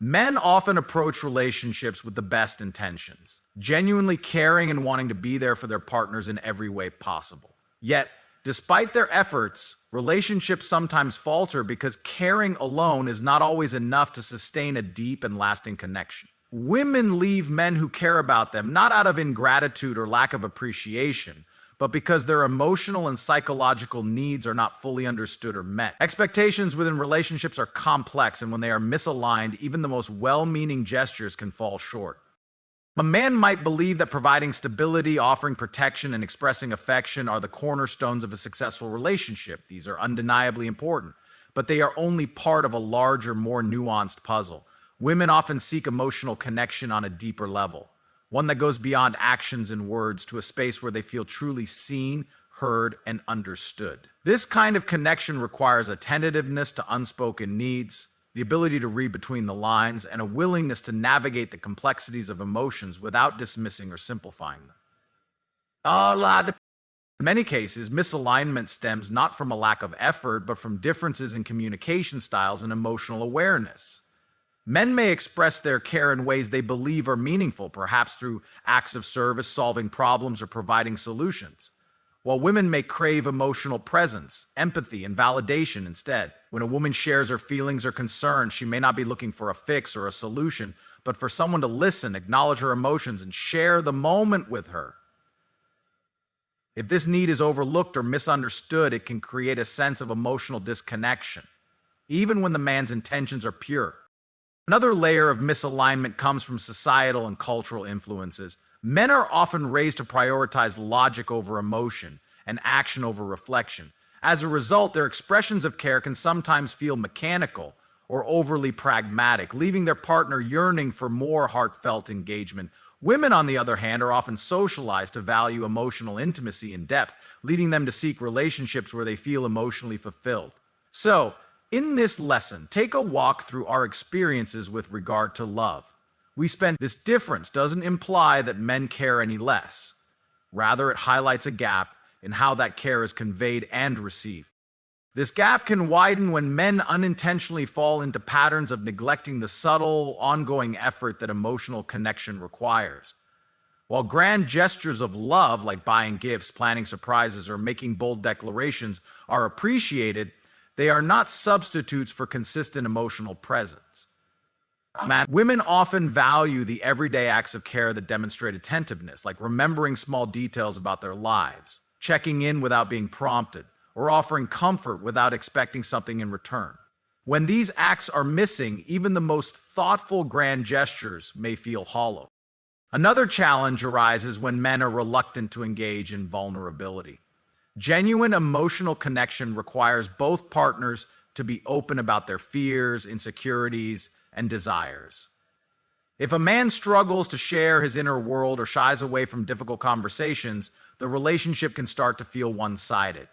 Men often approach relationships with the best intentions, genuinely caring and wanting to be there for their partners in every way possible. Yet, despite their efforts, relationships sometimes falter because caring alone is not always enough to sustain a deep and lasting connection. Women leave men who care about them not out of ingratitude or lack of appreciation, but because their emotional and psychological needs are not fully understood or met. Expectations within relationships are complex, and when they are misaligned, even the most well-meaning gestures can fall short. A man might believe that providing stability, offering protection, and expressing affection are the cornerstones of a successful relationship. These are undeniably important, but they are only part of a larger, more nuanced puzzle. Women often seek emotional connection on a deeper level, one that goes beyond actions and words to a space where they feel truly seen, heard, and understood. This kind of connection requires attentiveness to unspoken needs, the ability to read between the lines, and a willingness to navigate the complexities of emotions without dismissing or simplifying them. In many cases, misalignment stems not from a lack of effort, but from differences in communication styles and emotional awareness. Men may express their care in ways they believe are meaningful, perhaps through acts of service, solving problems, or providing solutions, while women may crave emotional presence, empathy, and validation instead. When a woman shares her feelings or concerns, she may not be looking for a fix or a solution, but for someone to listen, acknowledge her emotions, and share the moment with her. If this need is overlooked or misunderstood, it can create a sense of emotional disconnection, even when the man's intentions are pure. Another layer of misalignment comes from societal and cultural influences. Men are often raised to prioritize logic over emotion and action over reflection. As a result, their expressions of care can sometimes feel mechanical or overly pragmatic, leaving their partner yearning for more heartfelt engagement. Women, on the other hand, are often socialized to value emotional intimacy and depth, leading them to seek relationships where they feel emotionally fulfilled. So, in this lesson, take a walk through our experiences with regard to love. This difference doesn't imply that men care any less. Rather, it highlights a gap in how that care is conveyed and received. This gap can widen when men unintentionally fall into patterns of neglecting the subtle, ongoing effort that emotional connection requires. While grand gestures of love, like buying gifts, planning surprises, or making bold declarations, are appreciated, they are not substitutes for consistent emotional presence. Women often value the everyday acts of care that demonstrate attentiveness, like remembering small details about their lives, checking in without being prompted, or offering comfort without expecting something in return. When these acts are missing, even the most thoughtful grand gestures may feel hollow. Another challenge arises when men are reluctant to engage in vulnerability. Genuine emotional connection requires both partners to be open about their fears, insecurities, and desires. If a man struggles to share his inner world or shies away from difficult conversations, the relationship can start to feel one-sided.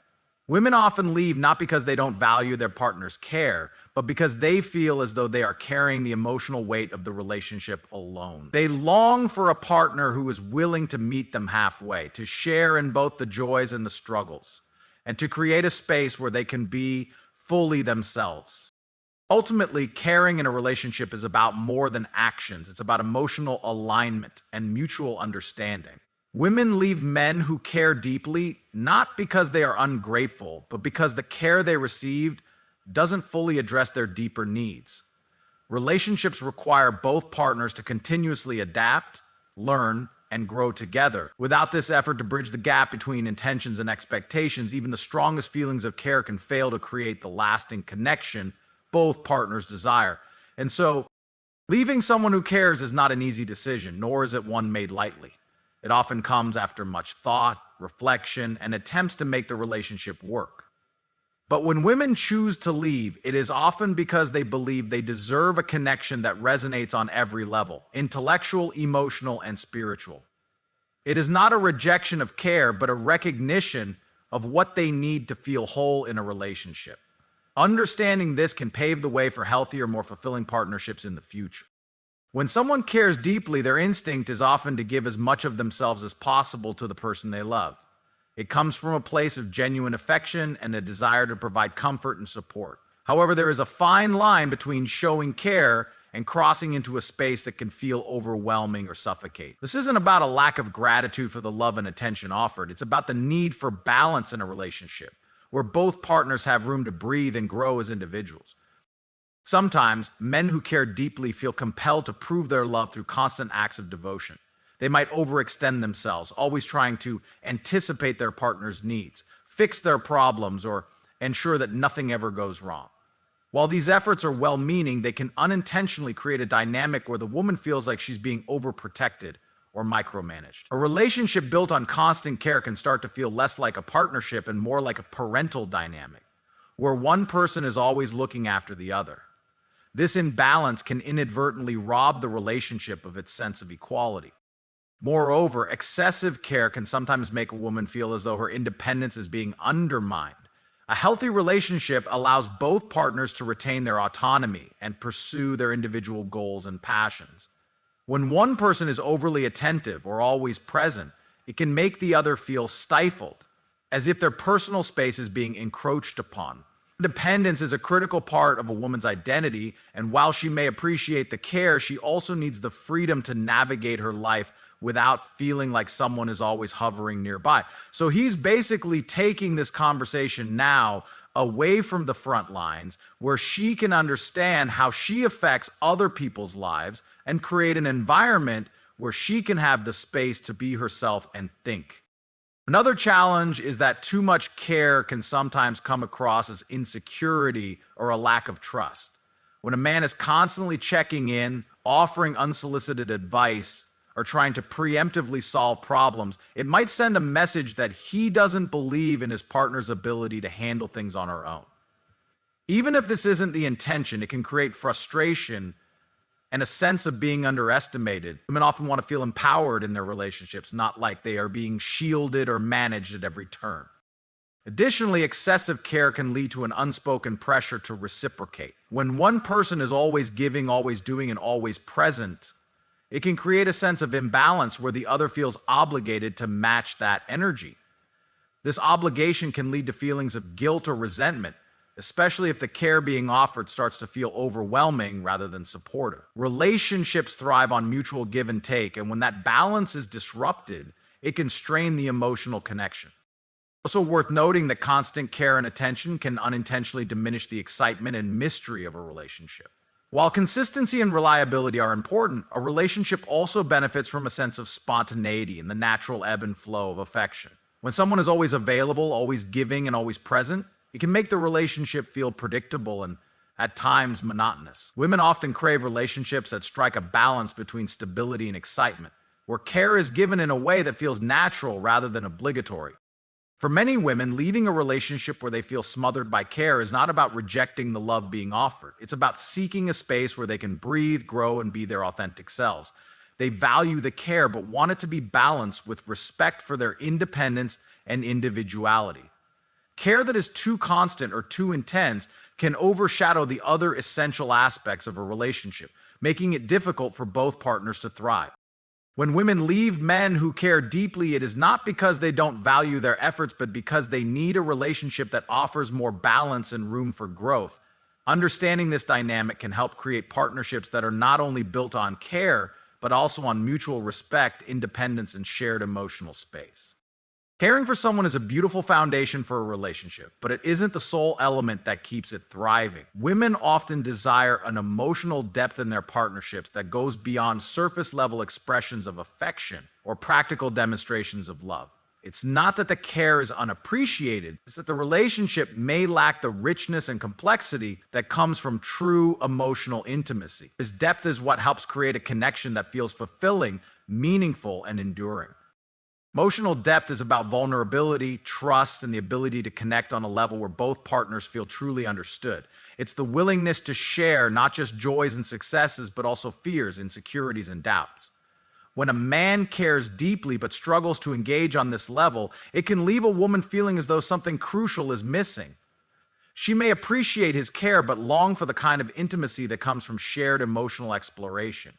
Women often leave not because they don't value their partner's care, but because they feel as though they are carrying the emotional weight of the relationship alone. They long for a partner who is willing to meet them halfway, to share in both the joys and the struggles, and to create a space where they can be fully themselves. Ultimately, caring in a relationship is about more than actions. It's about emotional alignment and mutual understanding. Women leave men who care deeply not because they are ungrateful, but because the care they received doesn't fully address their deeper needs. Relationships require both partners to continuously adapt, learn, and grow together. Without this effort to bridge the gap between intentions and expectations, even the strongest feelings of care can fail to create the lasting connection both partners desire. And so, leaving someone who cares is not an easy decision, nor is it one made lightly. It often comes after much thought, reflection, and attempts to make the relationship work. But when women choose to leave, it is often because they believe they deserve a connection that resonates on every level, intellectual, emotional, and spiritual. It is not a rejection of care, but a recognition of what they need to feel whole in a relationship. Understanding this can pave the way for healthier, more fulfilling partnerships in the future. When someone cares deeply, their instinct is often to give as much of themselves as possible to the person they love. It comes from a place of genuine affection and a desire to provide comfort and support. However, there is a fine line between showing care and crossing into a space that can feel overwhelming or suffocate. This isn't about a lack of gratitude for the love and attention offered. It's about the need for balance in a relationship, where both partners have room to breathe and grow as individuals. Sometimes, men who care deeply feel compelled to prove their love through constant acts of devotion. They might overextend themselves, always trying to anticipate their partner's needs, fix their problems, or ensure that nothing ever goes wrong. While these efforts are well-meaning, they can unintentionally create a dynamic where the woman feels like she's being overprotected or micromanaged. A relationship built on constant care can start to feel less like a partnership and more like a parental dynamic, where one person is always looking after the other. This imbalance can inadvertently rob the relationship of its sense of equality. Moreover, excessive care can sometimes make a woman feel as though her independence is being undermined. A healthy relationship allows both partners to retain their autonomy and pursue their individual goals and passions. When one person is overly attentive or always present, it can make the other feel stifled, as if their personal space is being encroached upon. Independence is a critical part of a woman's identity, and while she may appreciate the care, she also needs the freedom to navigate her life without feeling like someone is always hovering nearby. So he's basically taking this conversation now away from the front lines, where she can understand how she affects other people's lives and create an environment where she can have the space to be herself and think. Another challenge is that too much care can sometimes come across as insecurity or a lack of trust. When a man is constantly checking in, offering unsolicited advice, or trying to preemptively solve problems, it might send a message that he doesn't believe in his partner's ability to handle things on her own. Even if this isn't the intention, it can create frustration and a sense of being underestimated. Women often want to feel empowered in their relationships, not like they are being shielded or managed at every turn. Additionally, excessive care can lead to an unspoken pressure to reciprocate. When one person is always giving, always doing, and always present, it can create a sense of imbalance where the other feels obligated to match that energy. This obligation can lead to feelings of guilt or resentment, especially if the care being offered starts to feel overwhelming rather than supportive. Relationships thrive on mutual give and take, and when that balance is disrupted, it can strain the emotional connection. Also worth noting that constant care and attention can unintentionally diminish the excitement and mystery of a relationship. While consistency and reliability are important, a relationship also benefits from a sense of spontaneity and the natural ebb and flow of affection. When someone is always available, always giving, and always present, it can make the relationship feel predictable and, at times, monotonous. Women often crave relationships that strike a balance between stability and excitement, where care is given in a way that feels natural rather than obligatory. For many women, leaving a relationship where they feel smothered by care is not about rejecting the love being offered. It's about seeking a space where they can breathe, grow, and be their authentic selves. They value the care, but want it to be balanced with respect for their independence and individuality. Care that is too constant or too intense can overshadow the other essential aspects of a relationship, making it difficult for both partners to thrive. When women leave men who care deeply, it is not because they don't value their efforts, but because they need a relationship that offers more balance and room for growth. Understanding this dynamic can help create partnerships that are not only built on care, but also on mutual respect, independence, and shared emotional space. Caring for someone is a beautiful foundation for a relationship, but it isn't the sole element that keeps it thriving. Women often desire an emotional depth in their partnerships that goes beyond surface-level expressions of affection or practical demonstrations of love. It's not that the care is unappreciated, it's that the relationship may lack the richness and complexity that comes from true emotional intimacy. This depth is what helps create a connection that feels fulfilling, meaningful, and enduring. Emotional depth is about vulnerability, trust, and the ability to connect on a level where both partners feel truly understood. It's the willingness to share not just joys and successes, but also fears, insecurities, and doubts. When a man cares deeply but struggles to engage on this level, it can leave a woman feeling as though something crucial is missing. She may appreciate his care, but long for the kind of intimacy that comes from shared emotional exploration.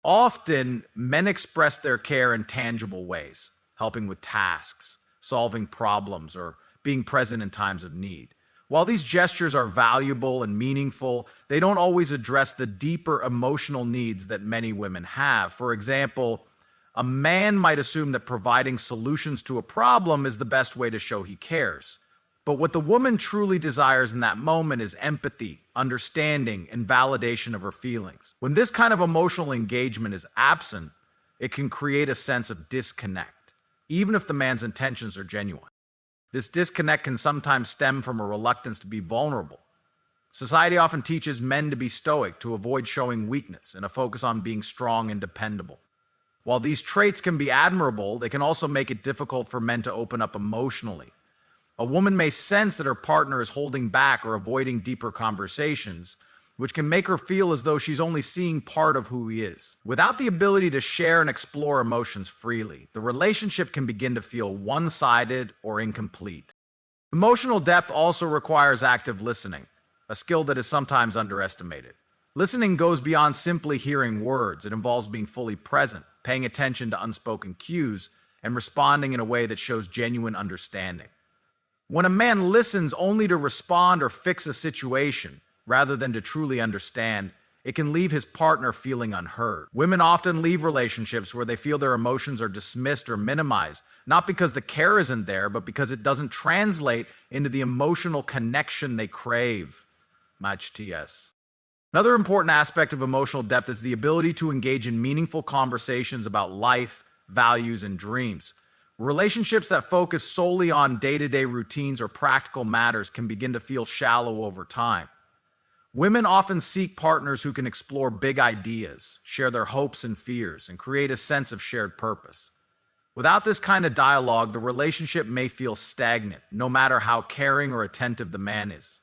Often, men express their care in tangible ways, helping with tasks, solving problems, or being present in times of need. While these gestures are valuable and meaningful, they don't always address the deeper emotional needs that many women have. For example, a man might assume that providing solutions to a problem is the best way to show he cares. But what the woman truly desires in that moment is empathy, understanding, and validation of her feelings. When this kind of emotional engagement is absent, it can create a sense of disconnect, even if the man's intentions are genuine. This disconnect can sometimes stem from a reluctance to be vulnerable. Society often teaches men to be stoic, to avoid showing weakness, and a focus on being strong and dependable. While these traits can be admirable, they can also make it difficult for men to open up emotionally. A woman may sense that her partner is holding back or avoiding deeper conversations, which can make her feel as though she's only seeing part of who he is. Without the ability to share and explore emotions freely, the relationship can begin to feel one-sided or incomplete. Emotional depth also requires active listening, a skill that is sometimes underestimated. Listening goes beyond simply hearing words. It involves being fully present, paying attention to unspoken cues, and responding in a way that shows genuine understanding. When a man listens only to respond or fix a situation, rather than to truly understand, it can leave his partner feeling unheard. Women often leave relationships where they feel their emotions are dismissed or minimized, not because the care isn't there, but because it doesn't translate into the emotional connection they crave. Match TS. Another important aspect of emotional depth is the ability to engage in meaningful conversations about life, values, and dreams. Relationships that focus solely on day-to-day routines or practical matters can begin to feel shallow over time. Women often seek partners who can explore big ideas, share their hopes and fears, and create a sense of shared purpose. Without this kind of dialogue, the relationship may feel stagnant, no matter how caring or attentive the man is.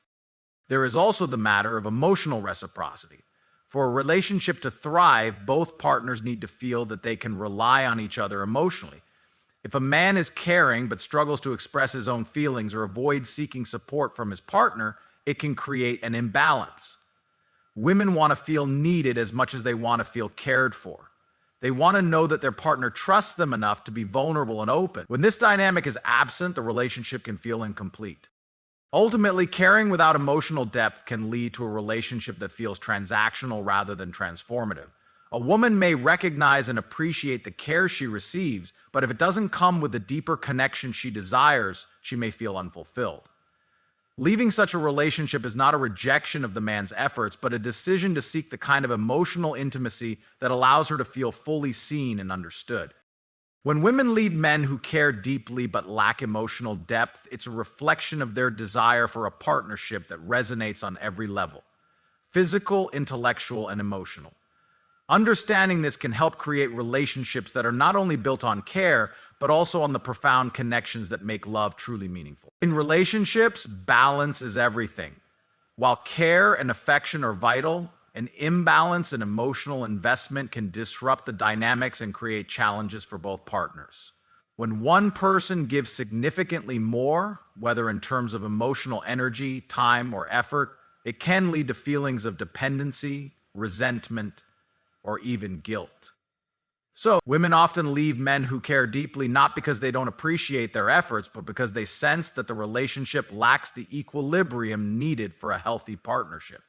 There is also the matter of emotional reciprocity. For a relationship to thrive, both partners need to feel that they can rely on each other emotionally. If a man is caring but struggles to express his own feelings or avoids seeking support from his partner, it can create an imbalance. Women want to feel needed as much as they want to feel cared for. They want to know that their partner trusts them enough to be vulnerable and open. When this dynamic is absent, the relationship can feel incomplete. Ultimately, caring without emotional depth can lead to a relationship that feels transactional rather than transformative. A woman may recognize and appreciate the care she receives, but if it doesn't come with the deeper connection she desires, she may feel unfulfilled. Leaving such a relationship is not a rejection of the man's efforts, but a decision to seek the kind of emotional intimacy that allows her to feel fully seen and understood. When women leave men who care deeply but lack emotional depth, it's a reflection of their desire for a partnership that resonates on every level: physical, intellectual, and emotional. Understanding this can help create relationships that are not only built on care, but also on the profound connections that make love truly meaningful. In relationships, balance is everything. While care and affection are vital, an imbalance in emotional investment can disrupt the dynamics and create challenges for both partners. When one person gives significantly more, whether in terms of emotional energy, time, or effort, it can lead to feelings of dependency, resentment, or even guilt. So, women often leave men who care deeply not because they don't appreciate their efforts, but because they sense that the relationship lacks the equilibrium needed for a healthy partnership.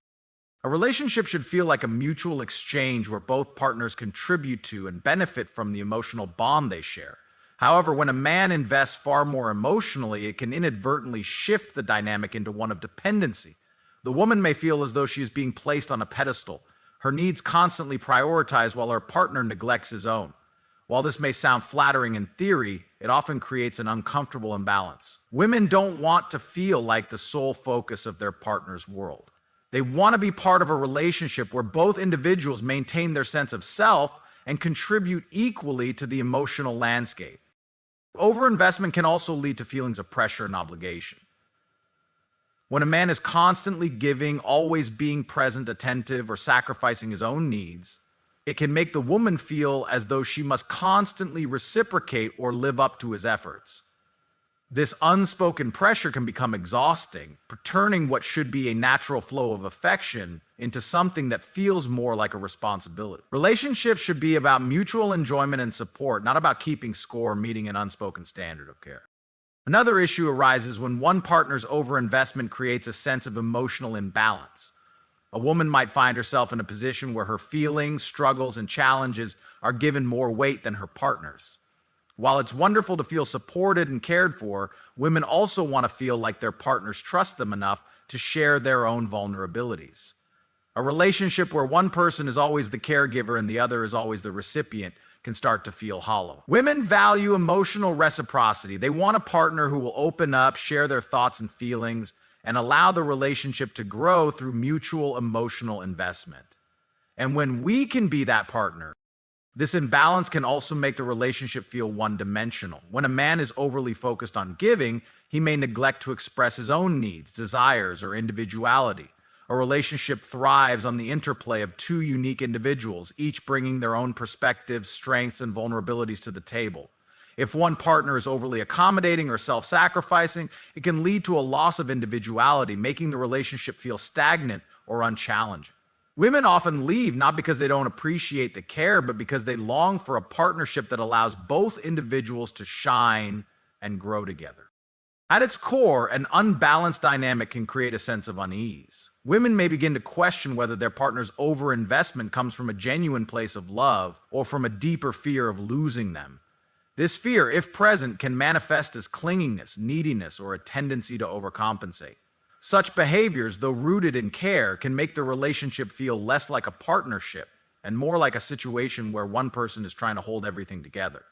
A relationship should feel like a mutual exchange where both partners contribute to and benefit from the emotional bond they share. However, when a man invests far more emotionally, it can inadvertently shift the dynamic into one of dependency. The woman may feel as though she is being placed on a pedestal, her needs constantly prioritized while her partner neglects his own. While this may sound flattering in theory, it often creates an uncomfortable imbalance. Women don't want to feel like the sole focus of their partner's world. They want to be part of a relationship where both individuals maintain their sense of self and contribute equally to the emotional landscape. Overinvestment can also lead to feelings of pressure and obligation. When a man is constantly giving, always being present, attentive, or sacrificing his own needs, it can make the woman feel as though she must constantly reciprocate or live up to his efforts. This unspoken pressure can become exhausting, turning what should be a natural flow of affection into something that feels more like a responsibility. Relationships should be about mutual enjoyment and support, not about keeping score or meeting an unspoken standard of care. Another issue arises when one partner's overinvestment creates a sense of emotional imbalance. A woman might find herself in a position where her feelings, struggles, and challenges are given more weight than her partner's. While it's wonderful to feel supported and cared for, women also want to feel like their partners trust them enough to share their own vulnerabilities. A relationship where one person is always the caregiver and the other is always the recipient can start to feel hollow. Women value emotional reciprocity. They want a partner who will open up, share their thoughts and feelings, and allow the relationship to grow through mutual emotional investment. And when we can be that partner, this imbalance can also make the relationship feel one-dimensional. When a man is overly focused on giving, he may neglect to express his own needs, desires, or individuality. A relationship thrives on the interplay of two unique individuals, each bringing their own perspectives, strengths, and vulnerabilities to the table. If one partner is overly accommodating or self-sacrificing, it can lead to a loss of individuality, making the relationship feel stagnant or unchallenging. Women often leave not because they don't appreciate the care, but because they long for a partnership that allows both individuals to shine and grow together. At its core, an unbalanced dynamic can create a sense of unease. Women may begin to question whether their partner's overinvestment comes from a genuine place of love or from a deeper fear of losing them. This fear, if present, can manifest as clinginess, neediness, or a tendency to overcompensate. Such behaviors, though rooted in care, can make the relationship feel less like a partnership and more like a situation where one person is trying to hold everything together.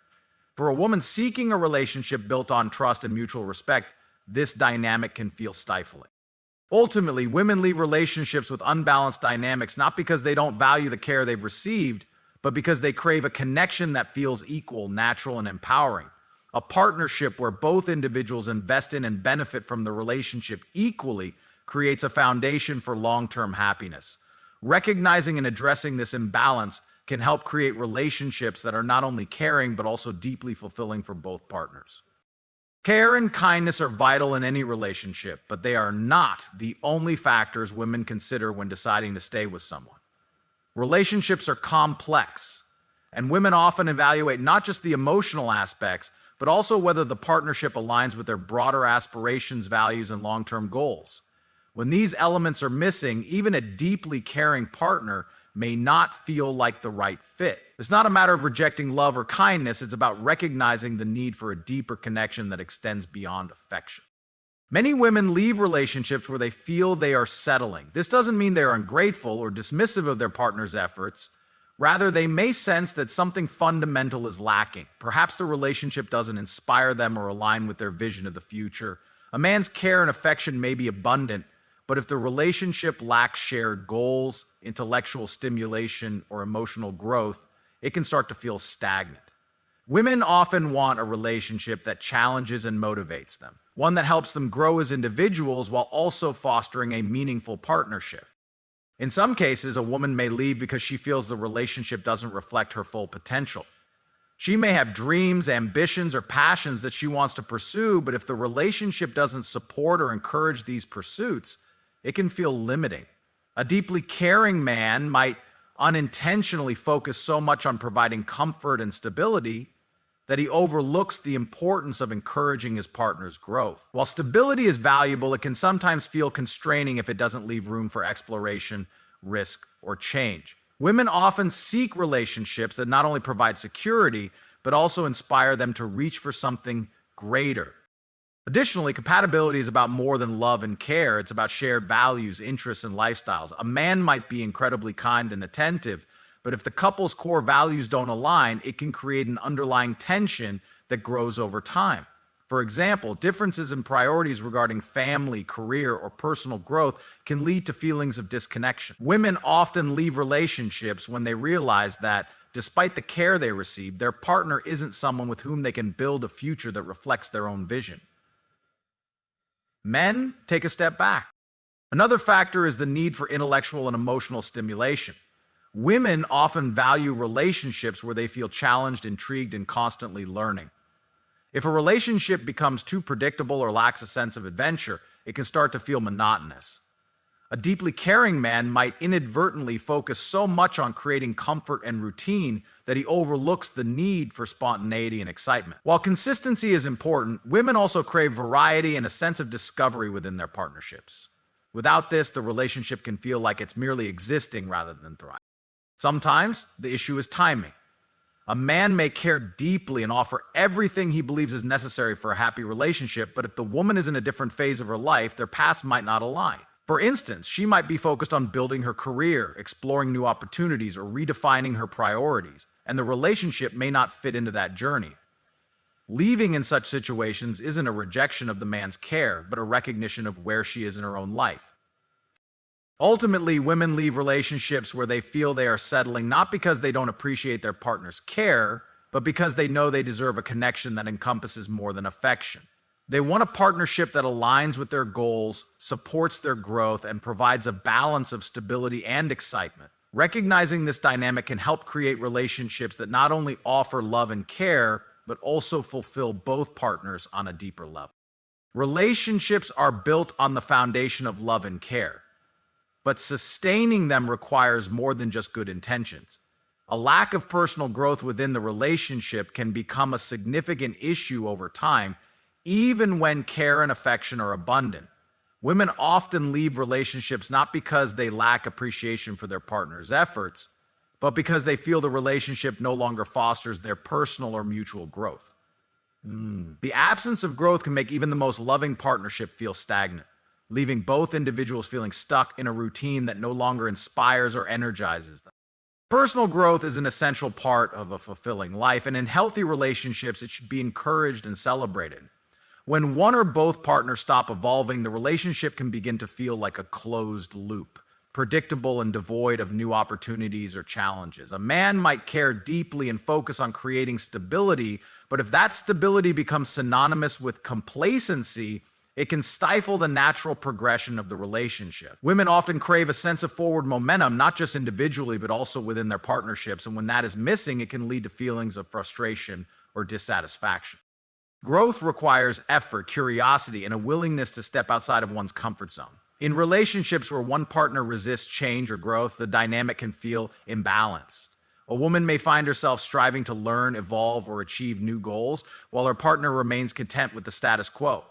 For a woman seeking a relationship built on trust and mutual respect, this dynamic can feel stifling. Ultimately, women leave relationships with unbalanced dynamics not because they don't value the care they've received, but because they crave a connection that feels equal, natural, and empowering. A partnership where both individuals invest in and benefit from the relationship equally creates a foundation for long-term happiness. Recognizing and addressing this imbalance can help create relationships that are not only caring but also deeply fulfilling for both partners. Care and kindness are vital in any relationship, but they are not the only factors women consider when deciding to stay with someone. Relationships are complex, and women often evaluate not just the emotional aspects, but also whether the partnership aligns with their broader aspirations, values, and long-term goals. When these elements are missing, even a deeply caring partner may not feel like the right fit. It's not a matter of rejecting love or kindness, it's about recognizing the need for a deeper connection that extends beyond affection. Many women leave relationships where they feel they are settling. This doesn't mean they are ungrateful or dismissive of their partner's efforts. Rather, they may sense that something fundamental is lacking. Perhaps the relationship doesn't inspire them or align with their vision of the future. A man's care and affection may be abundant, but if the relationship lacks shared goals, intellectual stimulation, or emotional growth, it can start to feel stagnant. Women often want a relationship that challenges and motivates them, one that helps them grow as individuals while also fostering a meaningful partnership. In some cases, a woman may leave because she feels the relationship doesn't reflect her full potential. She may have dreams, ambitions, or passions that she wants to pursue, but if the relationship doesn't support or encourage these pursuits, it can feel limiting. A deeply caring man might unintentionally focus so much on providing comfort and stability that he overlooks the importance of encouraging his partner's growth. While stability is valuable, it can sometimes feel constraining if it doesn't leave room for exploration, risk, or change. Women often seek relationships that not only provide security, but also inspire them to reach for something greater. Additionally, compatibility is about more than love and care. It's about shared values, interests, and lifestyles. A man might be incredibly kind and attentive, but if the couple's core values don't align, it can create an underlying tension that grows over time. For example, differences in priorities regarding family, career, or personal growth can lead to feelings of disconnection. Women often leave relationships when they realize that, despite the care they receive, their partner isn't someone with whom they can build a future that reflects their own vision. Men take a step back. Another factor is the need for intellectual and emotional stimulation. Women often value relationships where they feel challenged, intrigued, and constantly learning. If a relationship becomes too predictable or lacks a sense of adventure, it can start to feel monotonous. A deeply caring man might inadvertently focus so much on creating comfort and routine that he overlooks the need for spontaneity and excitement. While consistency is important, women also crave variety and a sense of discovery within their partnerships. Without this, the relationship can feel like it's merely existing rather than thriving. Sometimes the issue is timing. A man may care deeply and offer everything he believes is necessary for a happy relationship, but if the woman is in a different phase of her life, their paths might not align. For instance, she might be focused on building her career, exploring new opportunities, or redefining her priorities, and the relationship may not fit into that journey. Leaving in such situations isn't a rejection of the man's care, but a recognition of where she is in her own life. Ultimately, women leave relationships where they feel they are settling not because they don't appreciate their partner's care, but because they know they deserve a connection that encompasses more than affection. They want a partnership that aligns with their goals, supports their growth, and provides a balance of stability and excitement. Recognizing this dynamic can help create relationships that not only offer love and care, but also fulfill both partners on a deeper level. Relationships are built on the foundation of love and care, but sustaining them requires more than just good intentions. A lack of personal growth within the relationship can become a significant issue over time, even when care and affection are abundant. Women often leave relationships not because they lack appreciation for their partner's efforts, but because they feel the relationship no longer fosters their personal or mutual growth. The absence of growth can make even the most loving partnership feel stagnant, leaving both individuals feeling stuck in a routine that no longer inspires or energizes them. Personal growth is an essential part of a fulfilling life, and in healthy relationships, it should be encouraged and celebrated. When one or both partners stop evolving, the relationship can begin to feel like a closed loop, predictable and devoid of new opportunities or challenges. A man might care deeply and focus on creating stability, but if that stability becomes synonymous with complacency, it can stifle the natural progression of the relationship. Women often crave a sense of forward momentum, not just individually, but also within their partnerships. And when that is missing, it can lead to feelings of frustration or dissatisfaction. Growth requires effort, curiosity, and a willingness to step outside of one's comfort zone. In relationships where one partner resists change or growth, the dynamic can feel imbalanced. A woman may find herself striving to learn, evolve, or achieve new goals, while her partner remains content with the status quo.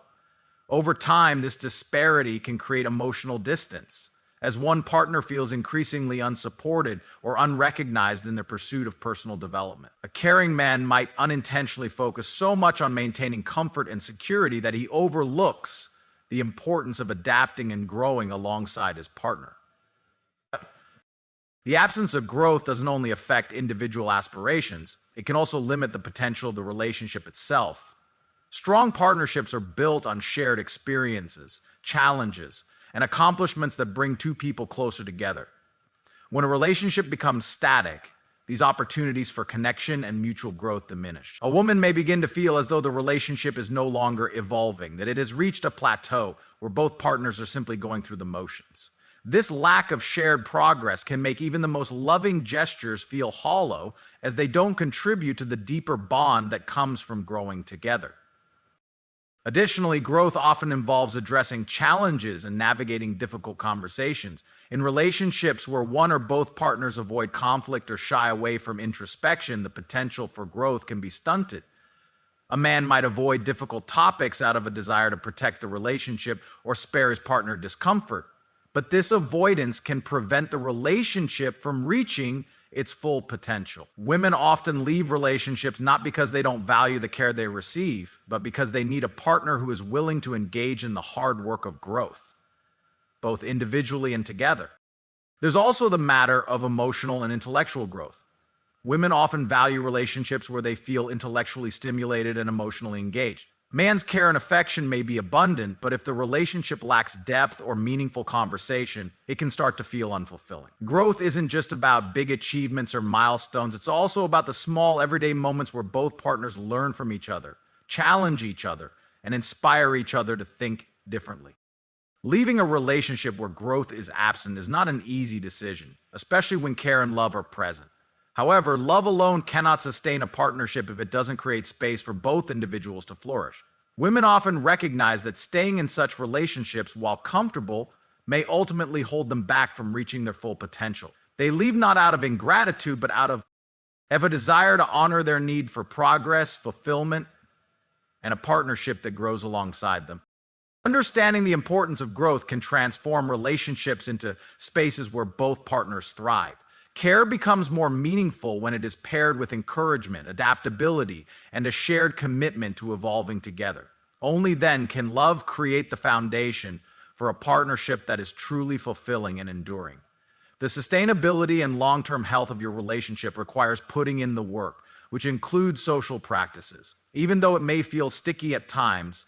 Over time, this disparity can create emotional distance, as one partner feels increasingly unsupported or unrecognized in their pursuit of personal development. A caring man might unintentionally focus so much on maintaining comfort and security that he overlooks the importance of adapting and growing alongside his partner. The absence of growth doesn't only affect individual aspirations, it can also limit the potential of the relationship itself. Strong partnerships are built on shared experiences, challenges, and accomplishments that bring two people closer together. When a relationship becomes static, these opportunities for connection and mutual growth diminish. A woman may begin to feel as though the relationship is no longer evolving, that it has reached a plateau where both partners are simply going through the motions. This lack of shared progress can make even the most loving gestures feel hollow, as they don't contribute to the deeper bond that comes from growing together. Additionally, growth often involves addressing challenges and navigating difficult conversations. In relationships where one or both partners avoid conflict or shy away from introspection, the potential for growth can be stunted. A man might avoid difficult topics out of a desire to protect the relationship or spare his partner discomfort, but this avoidance can prevent the relationship from reaching its full potential. Women often leave relationships not because they don't value the care they receive, but because they need a partner who is willing to engage in the hard work of growth, both individually and together. There's also the matter of emotional and intellectual growth. Women often value relationships where they feel intellectually stimulated and emotionally engaged. Man's care and affection may be abundant, but if the relationship lacks depth or meaningful conversation, it can start to feel unfulfilling. Growth isn't just about big achievements or milestones, it's also about the small, everyday moments where both partners learn from each other, challenge each other, and inspire each other to think differently. Leaving a relationship where growth is absent is not an easy decision, especially when care and love are present. However, love alone cannot sustain a partnership if it doesn't create space for both individuals to flourish. Women often recognize that staying in such relationships, while comfortable, may ultimately hold them back from reaching their full potential. They leave not out of ingratitude, but out of a desire to honor their need for progress, fulfillment, and a partnership that grows alongside them. Understanding the importance of growth can transform relationships into spaces where both partners thrive. Care becomes more meaningful when it is paired with encouragement, adaptability, and a shared commitment to evolving together. Only then can love create the foundation for a partnership that is truly fulfilling and enduring. The sustainability and long-term health of your relationship requires putting in the work, which includes social practices. Even though it may feel sticky at times,